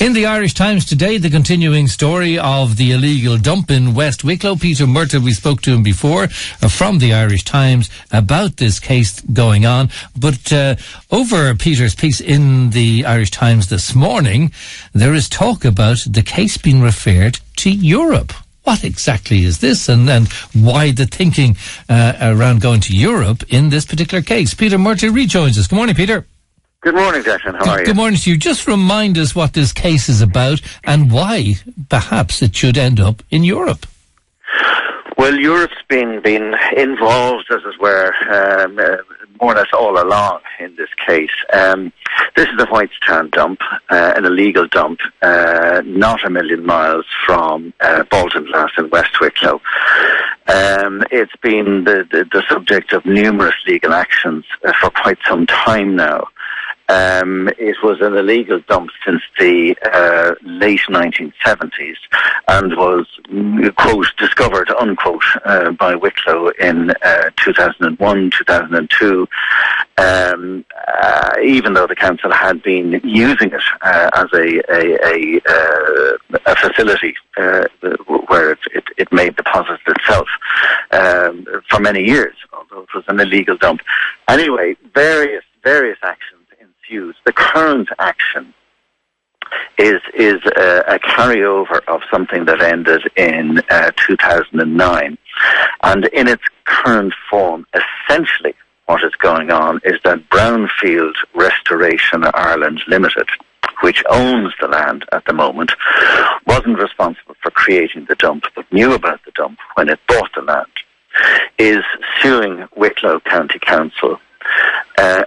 In the Irish Times today, the continuing story of the illegal dump in West Wicklow. Peter Murtagh, we spoke to him before from the Irish Times about this case going on. But over Peter's piece in the Irish Times this morning, there is talk about the case being referred to Europe. What exactly is this, and why the thinking around going to Europe in this particular case? Peter Murtagh rejoins us. Good morning, Peter. Good morning, Declan. How are you? Good morning to you. Just remind us what this case is about and why perhaps it should end up in Europe. Well, Europe's been involved, as it were, more or less all along in this case. This is a Whitestown dump, an illegal dump, not a million miles from Baltinglass in West Wicklow. It's been the subject of numerous legal actions for quite some time now. It was an illegal dump since the late 1970s and was, quote, discovered, unquote, by Wicklow in 2001, 2002, even though the council had been using it as a facility where it made deposits itself for many years, although it was an illegal dump. Anyway, various actions ensued. The current action is a carryover of something that ended in 2009, and in its current form, essentially what is going on is that Brownfield Restoration Ireland Limited, which owns the land at the moment, wasn't responsible for creating the dump, but knew about the dump when it bought the land, is suing Wicklow County Council,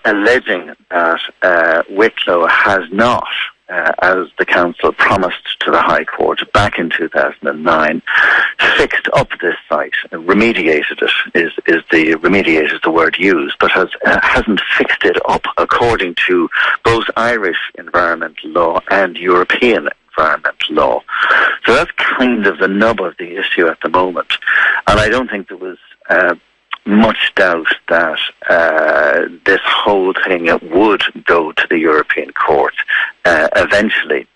alleging that Wicklow has not, as the council promised to the High Court back in 2009, fixed up this site, remediated it, remediate is the word used, but hasn't fixed it up according to both Irish environmental law and European environmental law. So that's kind of the nub of the issue at the moment. And I don't think there was much doubt that this whole thing would go to the European Court eventually.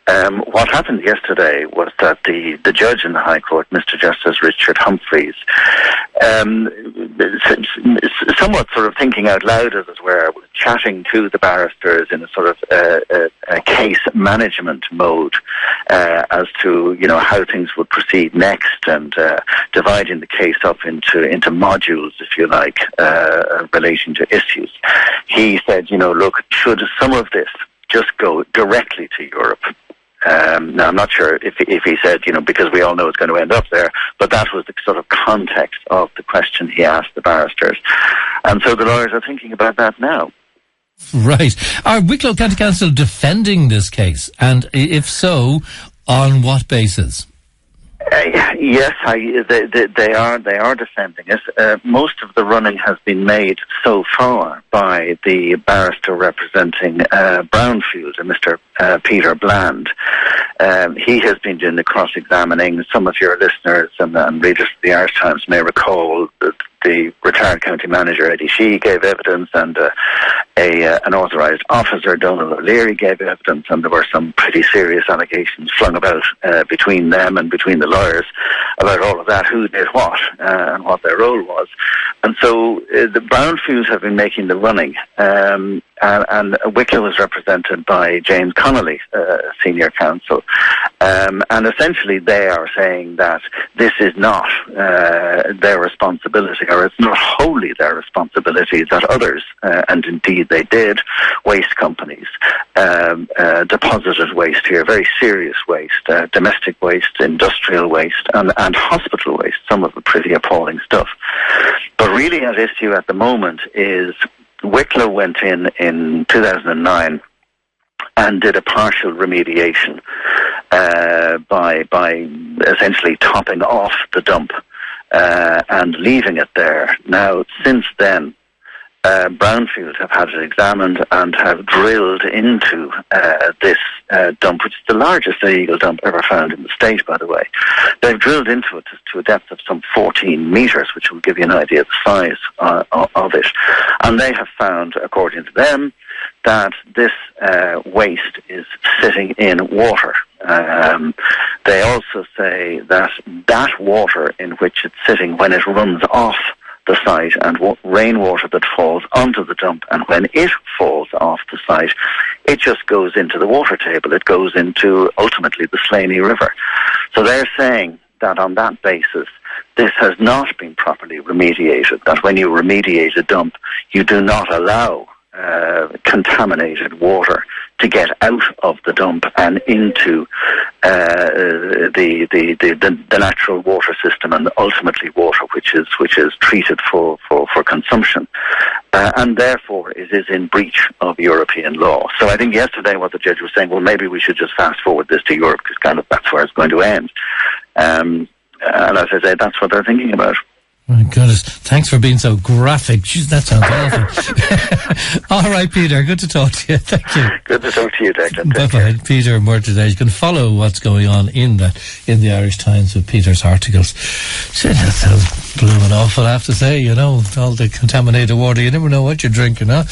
What happened yesterday was that the judge in the High Court, Mr. Justice Richard Humphreys, somewhat sort of thinking out loud, as it were, was chatting to the barristers in a sort of a case management mode as to, you know, how things would proceed next, and dividing the case up into modules, if you like, relating to issues. He said, you know, look, should some of this just go directly to Europe? Now, I'm not sure if he said, you know, because we all know it's going to end up there, but that was the sort of context of the question he asked the barristers. And so the lawyers are thinking about that now. Right. Are Wicklow County Council defending this case? And if so, on what basis? Yes, they are defending it. Most of the running has been made so far by the barrister representing Brownfield, Mr. Peter Bland. He has been doing the cross-examining. Some of your listeners and readers of the Irish Times may recall that the retired county manager, Eddie Sheehy, gave evidence, and an authorised officer, Donald O'Leary, gave evidence, and there were some pretty serious allegations flung about between them and between the lawyers about all of that, who did what, and what their role was. And so the Brownfields have been making the running, and Wicklow is represented by James Connolly, senior counsel, and essentially they are saying that this is not their responsibility, or it's not wholly their responsibility, that others, and indeed they did, waste companies, deposited waste here, very serious waste, domestic waste, industrial waste, and hospital waste, some of the pretty appalling stuff. But really at issue at the moment is Wicklow went in 2009 and did a partial remediation by essentially topping off the dump and leaving it there. Now, since then, Brownfield have had it examined and have drilled into this dump, which is the largest illegal dump ever found in the state, by the way. They've drilled into it to a depth of some 14 metres, which will give you an idea of the size of it. And they have found, according to them, that this waste is sitting in water. They also say that that water in which it's sitting, when it runs off the site, and rainwater that falls onto the dump, and when it falls off the site, it just goes into the water table. It goes into, ultimately, the Slaney River. So they're saying that on that basis, this has not been properly remediated, that when you remediate a dump, you do not allow contaminated water to get out of the dump and into the natural water system, and ultimately water which is treated for consumption, and therefore it is in breach of European law. So I think yesterday what the judge was saying, well, maybe we should just fast forward this to Europe, because kind of that's where it's going to end. And as I say, that's what they're thinking about. My goodness, thanks for being so graphic. Jeez, that sounds awful. All right, Peter, good to talk to you. Thank you. Good to talk to you, Declan. Bye-bye. Peter Murtagh there. You can follow what's going on in the Irish Times with Peter's articles. Shit, that sounds blooming awful, I have to say, all the contaminated water. You never know what you're drinking, huh?